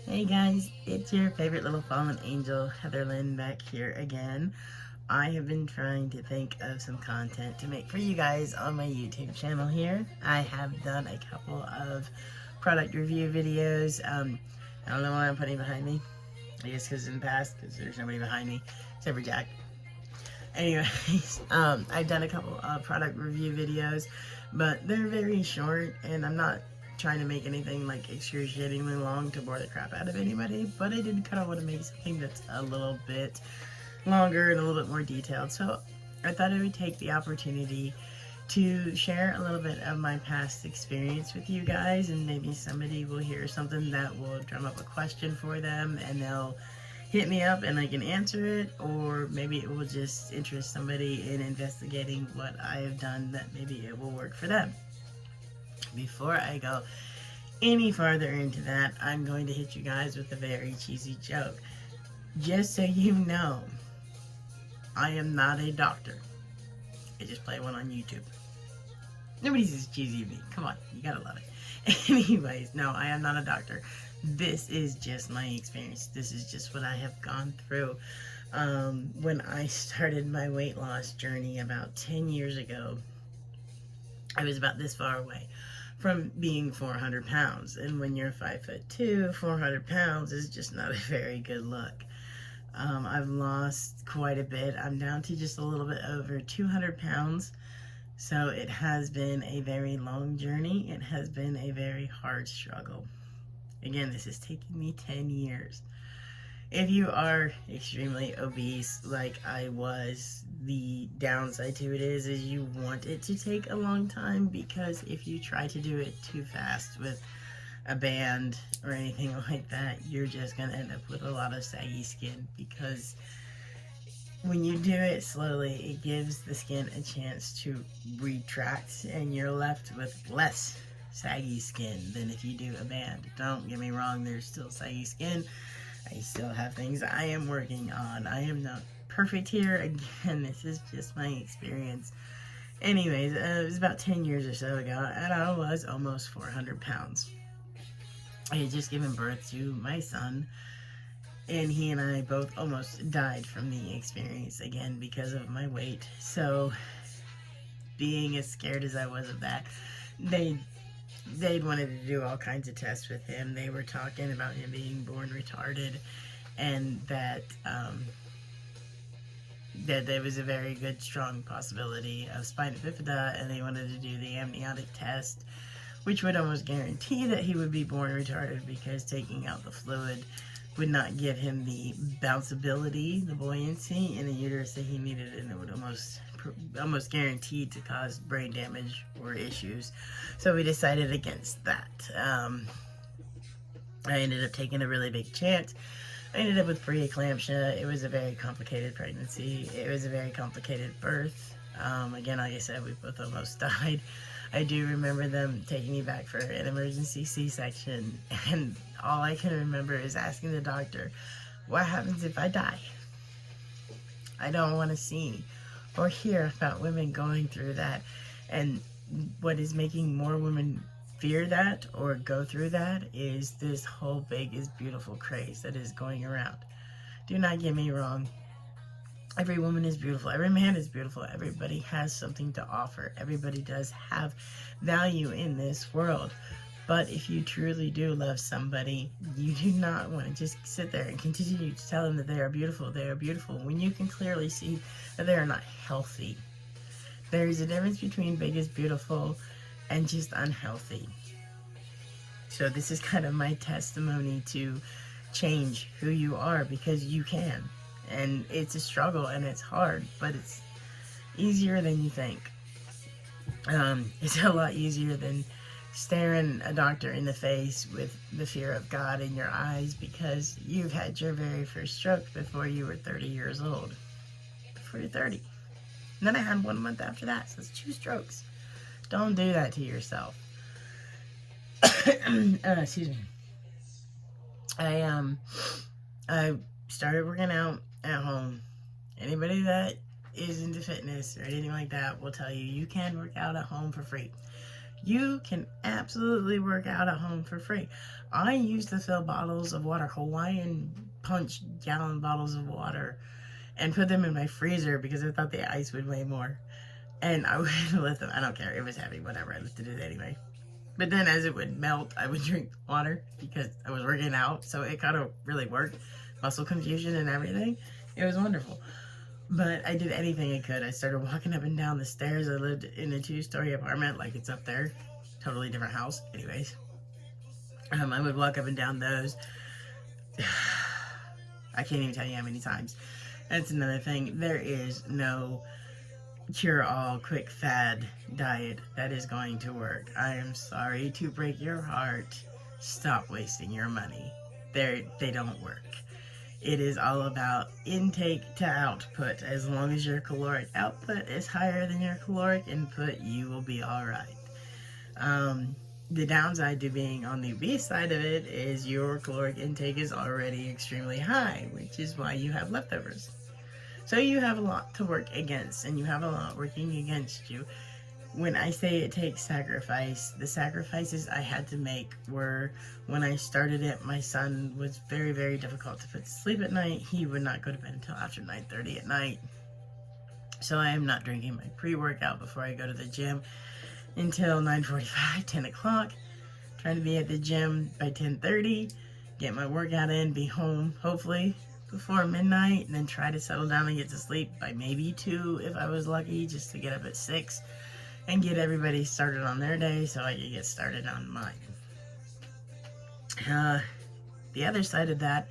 Hey guys, it's your favorite little fallen angel, Heather Lynn, back here again. I have been trying to think of some content to make for you guys on my YouTube channel here. I have done a couple of product review videos. I don't know why I'm putting behind me. I guess because in the past, because there's nobody behind me except for Jack. Anyways, I've done a couple of product review videos, but they're very short, and I'm not trying to make anything like excruciatingly long to bore the crap out of anybody, but I did kind of want to make something that's a little bit longer and a little bit more detailed. So I thought I would take the opportunity to share a little bit of my past experience with you guys, and maybe somebody will hear something that will drum up a question for them and they'll hit me up and I can answer it, or maybe it will just interest somebody in investigating what I have done that maybe it will work for them. Before I go any farther into that, I'm going to hit you guys with a very cheesy joke. Just so you know, I am not a doctor. I just play one on YouTube. Nobody's as cheesy as me. Come on, you gotta love it. Anyways, no, I am not a doctor. This is just my experience. This is just what I have gone through. When I started my weight loss journey about 10 years ago, I was about this far away from being 400 pounds. And when you're 5'2", 400 pounds is just not a very good look. I've lost quite a bit. I'm down to just a little bit over 200 pounds. So it has been a very long journey. It has been a very hard struggle. Again, this is taking me 10 years. If you are extremely obese like I was, the downside to it is you want it to take a long time, because if you try to do it too fast with a band or anything like that, you're just going to end up with a lot of saggy skin, because when you do it slowly, it gives the skin a chance to retract and you're left with less saggy skin than if you do a band. Don't get me wrong, there's still saggy skin. I still have things I am working on. I am not perfect here. Again, this is just my experience. Anyways, it was about 10 years or so ago, and I was almost 400 pounds. I had just given birth to my son, and he and I both almost died from the experience, again, because of my weight. So, being as scared as I was of that, they wanted to do all kinds of tests with him. They were talking about him being born retarded, and that there was a very good, strong possibility of spina bifida, and they wanted to do the amniotic test, which would almost guarantee that he would be born retarded, because taking out the fluid would not give him the bounceability, the buoyancy in the uterus that he needed, and it would almost guaranteed to cause brain damage or issues. So we decided against that. I ended up taking a really big chance. I ended up with preeclampsia. It was a very complicated pregnancy. It was a very complicated birth. Again, like I said, we both almost died. I do remember them taking me back for an emergency C-section, and all I can remember is asking the doctor, what happens if I die? I don't want to see or hear about women going through that. And what is making more women fear that or go through that is this whole big is beautiful craze that is going around. Do not get me wrong. Every woman is beautiful. Every man is beautiful. Everybody has something to offer. Everybody does have value in this world. But if you truly do love somebody, you do not want to just sit there and continue to tell them that they are beautiful, when you can clearly see that they are not healthy. There is a difference between big is beautiful and just unhealthy. So this is kind of my testimony to change who you are, because you can. And it's a struggle and it's hard, but it's easier than you think. It's a lot easier than staring a doctor in the face with the fear of God in your eyes, because you've had your very first stroke before you were 30 years old. Before you're 30. And then I had 1 month after that, so it's 2 strokes. Don't do that to yourself. Excuse me. I started working out at home. Anybody that is into fitness or anything like that will tell you, you can work out at home for free. You can absolutely work out at home for free. I used to fill bottles of water, Hawaiian Punch gallon bottles of water, and put them in my freezer because I thought the ice would weigh more. And I would lift them. I don't care. It was heavy. Whatever. I lifted it anyway. But then as it would melt, I would drink water because I was working out. So it kind of really worked. Muscle confusion and everything. It was wonderful. But I did anything I could. I started walking up and down the stairs. I lived in a 2-story apartment, like it's up there. Totally different house. Anyways. I would walk up and down those. I can't even tell you how many times. That's another thing. There is no cure-all, quick fad diet that is going to work. I am sorry to break your heart. Stop wasting your money. They don't work. It is all about intake to output. As long as your caloric output is higher than your caloric input, you will be alright. The downside to being on the obese side of it is your caloric intake is already extremely high, which is why you have leftovers. So you have a lot to work against, and you have a lot working against you. When I say it takes sacrifice, the sacrifices I had to make were, when I started it, my son was very, very difficult to put to sleep at night. He would not go to bed until after 9:30 at night. So I am not drinking my pre-workout before I go to the gym until 9:45, 10 o'clock. Trying to be at the gym by 10:30, get my workout in, be home, hopefully, before midnight, and then try to settle down and get to sleep by maybe 2 if I was lucky, just to get up at 6 and get everybody started on their day so I could get started on mine. The other side of that,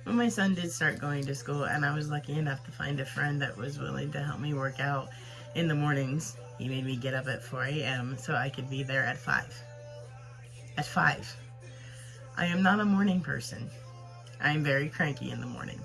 when my son did start going to school, and I was lucky enough to find a friend that was willing to help me work out in the mornings. He made me get up at 4 a.m. so I could be there at 5. At 5. I am not a morning person. I am very cranky in the morning.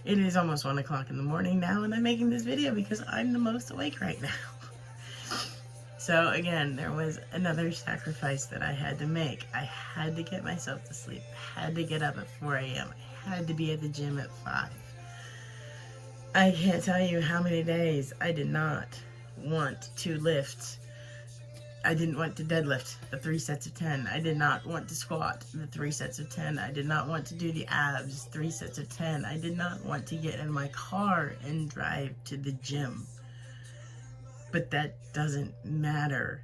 It is almost 1 o'clock in the morning now, and I'm making this video because I'm the most awake right now. So again, there was another sacrifice that I had to make. I had to get myself to sleep. I had to get up at 4 a.m. I had to be at the gym at 5. I can't tell you how many days I did not want to lift. I didn't want to deadlift the 3 sets of 10. I did not want to squat the 3 sets of 10. I did not want to do the abs 3 sets of 10. I did not want to get in my car and drive to the gym. But that doesn't matter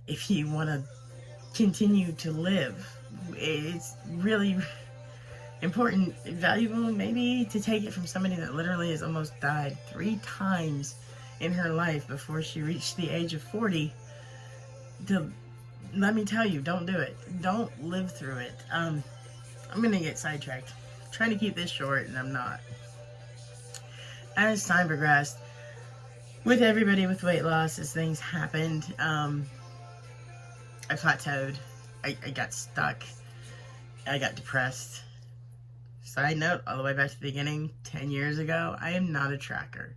if you want to continue to live. It's really important, valuable maybe, to take it from somebody that literally has almost died 3 times in her life before she reached the age of 40. Let me tell you, don't do it. Don't live through it. I'm gonna get sidetracked. I'm trying to keep this short, and I'm not. As time progressed, with everybody with weight loss, as things happened, I plateaued. I got stuck. I got depressed. Side note, all the way back to the beginning, 10 years ago, I am not a tracker.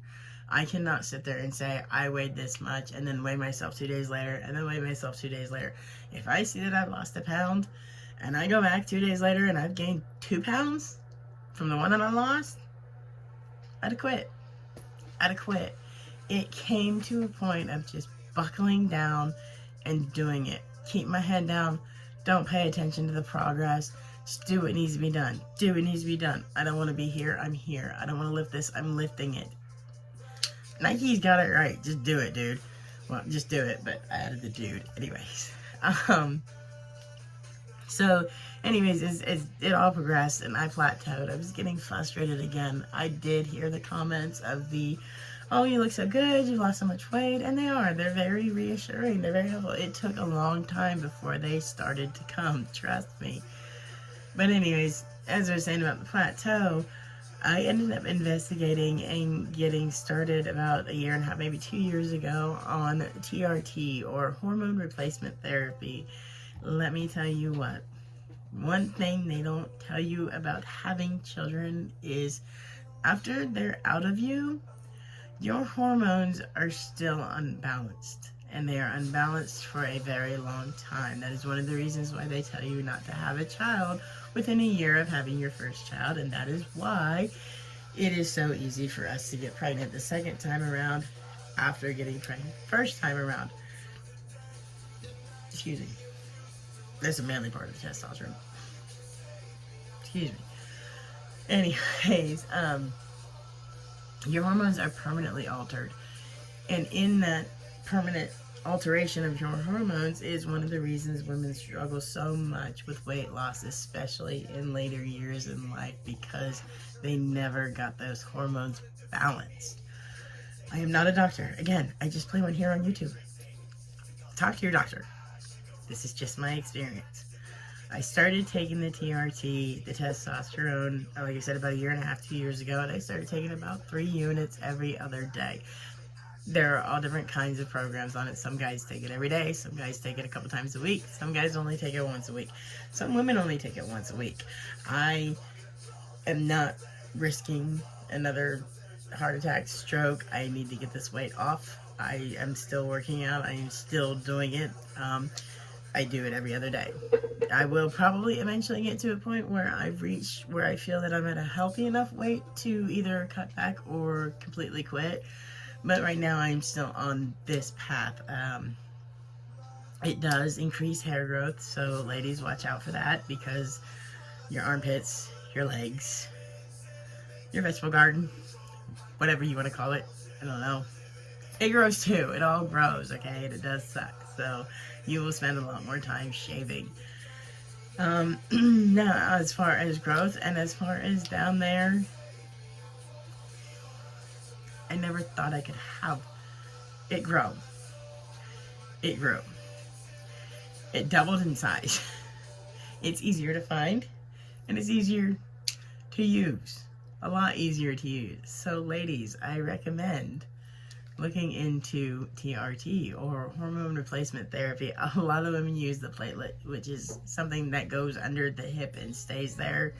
I cannot sit there and say, I weighed this much, and then weigh myself 2 days later, and then weigh myself 2 days later. If I see that I've lost a pound, and I go back 2 days later and I've gained 2 pounds from the one that I lost, I'd have quit. I'd have quit. It came to a point of just buckling down and doing it. Keep my head down. Don't pay attention to the progress. Just do what needs to be done. Do what needs to be done. I don't want to be here. I'm here. I don't want to lift this. I'm lifting it. Nike's got it right. Just do it, dude. Well, just do it, but I added the dude. Anyways. So, anyways, it all progressed, and I plateaued. I was getting frustrated again. I did hear the comments of the, oh, you look so good, you've lost so much weight, and they are. They're very reassuring. They're very helpful. It took a long time before they started to come, trust me. But anyways, as I was saying about the plateau, I ended up investigating and getting started about 1.5 years, maybe 2 years ago, on TRT, or hormone replacement therapy. Let me tell you what. One thing they don't tell you about having children is after they're out of you, your hormones are still unbalanced. And they are unbalanced for a very long time. That is one of the reasons why they tell you not to have a child within 1 year of having your first child. And that is why it is so easy for us to get pregnant the second time around after getting pregnant first time around. Excuse me. That's the manly part of the testosterone. Excuse me. Anyways, your hormones are permanently altered. And in that permanent alteration of your hormones is one of the reasons women struggle so much with weight loss, especially in later years in life, because they never got those hormones balanced. I am not a doctor. Again, I just play one here on YouTube. Talk to your doctor. This is just my experience. I started taking the TRT, the testosterone, like I said, about 1.5 to 2 years ago, and I started taking about 3 units every other day. There are all different kinds of programs on it. Some guys take it every day. Some guys take it a couple times a week. Some guys only take it once a week. Some women only take it once a week. I am not risking another heart attack, stroke. I need to get this weight off. I am still working out. I am still doing it. I do it every other day. I will probably eventually get to a point where I've reached where I feel that I'm at a healthy enough weight to either cut back or completely quit. But right now I'm still on this path. It does increase hair growth, so ladies, watch out for that, because your armpits, your legs, your vegetable garden, whatever you want to call it, I don't know. It grows too. It all grows, okay? And it does suck. So you will spend a lot more time shaving. Now, as far as growth and as far as down there, I never thought I could have it grow. It grew. It doubled in size. It's easier to find, and it's easier to use. A lot easier to use. So ladies, I recommend looking into TRT or hormone replacement therapy. A lot of women use the platelet, which is something that goes under the hip and stays there.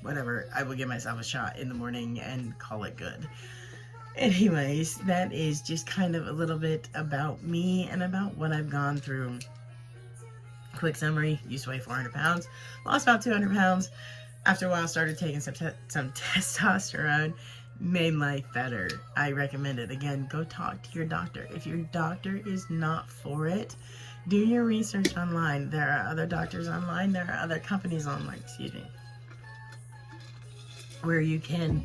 Whatever, I will give myself a shot in the morning and call it good. Anyways, that is just kind of a little bit about me and about what I've gone through. Quick summary: used to weigh 400 pounds, lost about 200 pounds. After a while, started taking some testosterone, made life better. I recommend it. Again, go talk to your doctor. If your doctor is not for it, do your research online. There are other doctors online. There are other companies online, excuse me, where you can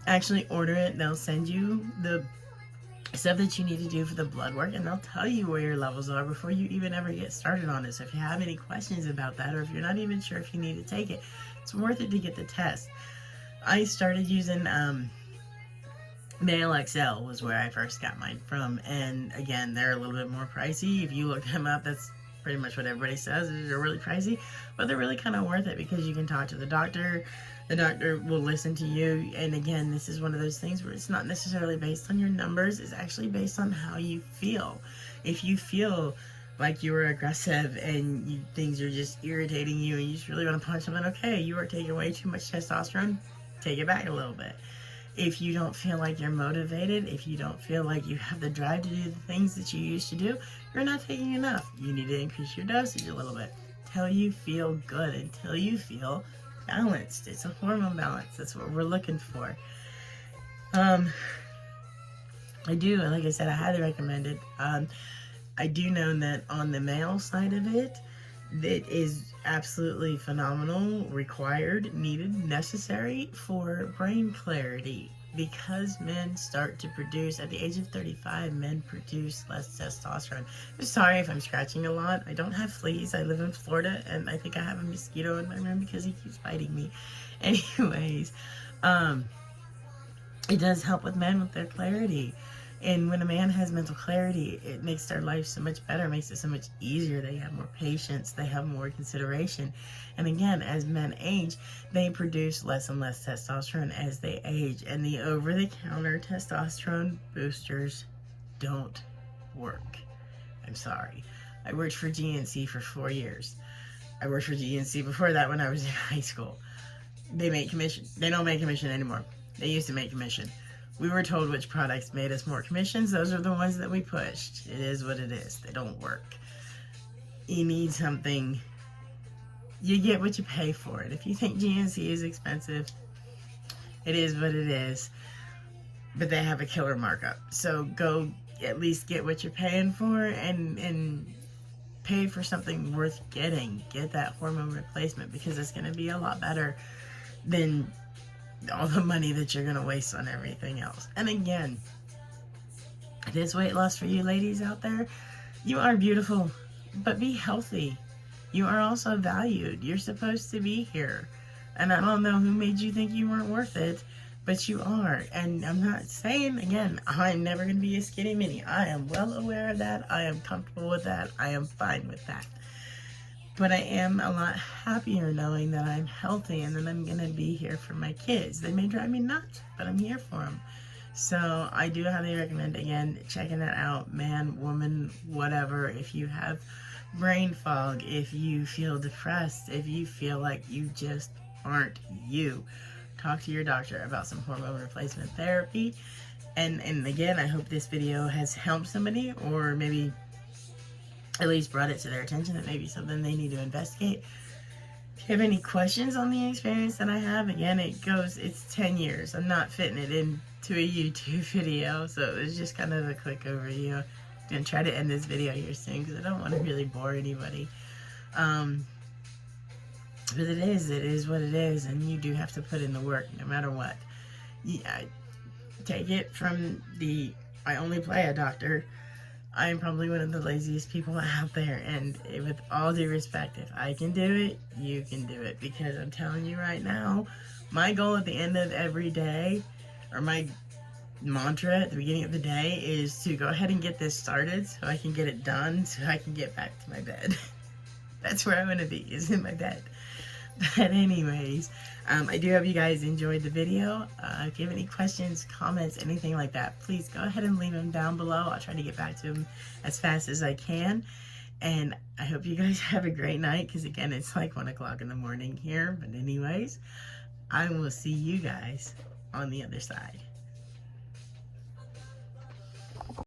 actually order it. They'll send you the stuff that you need to do for the blood work, and they'll tell you where your levels are before you even ever get started on it. So if you have any questions about that, or if you're not even sure if you need to take it, it's worth it to get the test. I started using Male XL was where I first got mine from, and again, they're a little bit more pricey. If you look them up, that's pretty much what everybody says. They're really pricey, but they're really kind of worth it, because you can talk to the doctor. The doctor will listen to you, and again, this is one of those things where it's not necessarily based on your numbers. It's actually based on how you feel. If you feel like you were aggressive and things are just irritating you and you just really want to punch someone, okay, you are taking way too much testosterone, take it back a little bit. If you don't feel like you're motivated, if you don't feel like you have the drive to do the things that you used to do, you're not taking enough. You need to increase your dosage a little bit until you feel good, until you feel balanced. It's a hormone balance. That's what we're looking for. I do, like I said, I highly recommend it. I do know that on the male side of it, it is absolutely phenomenal, required, needed, necessary for brain clarity, because men start to produce, at the age of 35, men produce less testosterone. I'm sorry if I'm scratching a lot. I don't have fleas. I live in Florida, and I think I have a mosquito in my room because he keeps biting me. Anyways, it does help with men with their clarity. And when a man has mental clarity, it makes their life so much better, makes it so much easier. They have more patience, they have more consideration. And again, as men age, they produce less and less testosterone as they age. And the over-the-counter testosterone boosters don't work. I'm sorry. I worked for GNC for 4 years. I worked for GNC before that when I was in high school. They make commission. They don't make commission anymore. They used to make commission. We were told which products made us more commissions. Those are the ones that we pushed. It is what it is. They don't work. You need something. You get what you pay for it. If you think GNC is expensive, it is what it is. But they have a killer markup. So go at least get what you're paying for, and pay for something worth getting. Get that hormone replacement, because it's going to be a lot better than all the money that you're going to waste on everything else. And again, this weight loss for you ladies out there, you are beautiful, but be healthy. You are also valued. You're supposed to be here. And I don't know who made you think you weren't worth it, but you are. And I'm not saying, again, I'm never going to be a skinny mini. I am well aware of that. I am comfortable with that. I am fine with that. But I am a lot happier knowing that I'm healthy and that I'm going to be here for my kids. They may drive me nuts, but I'm here for them. So I do highly recommend, again, checking that out. Man, woman, whatever. If you have brain fog, if you feel depressed, if you feel like you just aren't you, talk to your doctor about some hormone replacement therapy. And again, I hope this video has helped somebody, or maybe at least brought it to their attention that maybe something they need to investigate. If you have any questions on the experience that I have, again, it's 10 years. I'm not fitting it into a YouTube video, so it was just kind of a quick overview. I'm going to try to end this video here soon because I don't want to really bore anybody. But it is what it is, and you do have to put in the work no matter what. Yeah, take it from I only play a doctor. I am probably one of the laziest people out there, and with all due respect, if I can do it, you can do it, because I'm telling you right now, my goal at the end of every day, or my mantra at the beginning of the day, is to go ahead and get this started so I can get it done, so I can get back to my bed. That's where I'm going to be, is in my bed. But anyways, I do hope you guys enjoyed the video. If you have any questions, comments, anything like that, please go ahead and leave them down below. I'll try to get back to them as fast as I can. And I hope you guys have a great night, because again, it's like 1 o'clock in the morning here. But anyways, I will see you guys on the other side.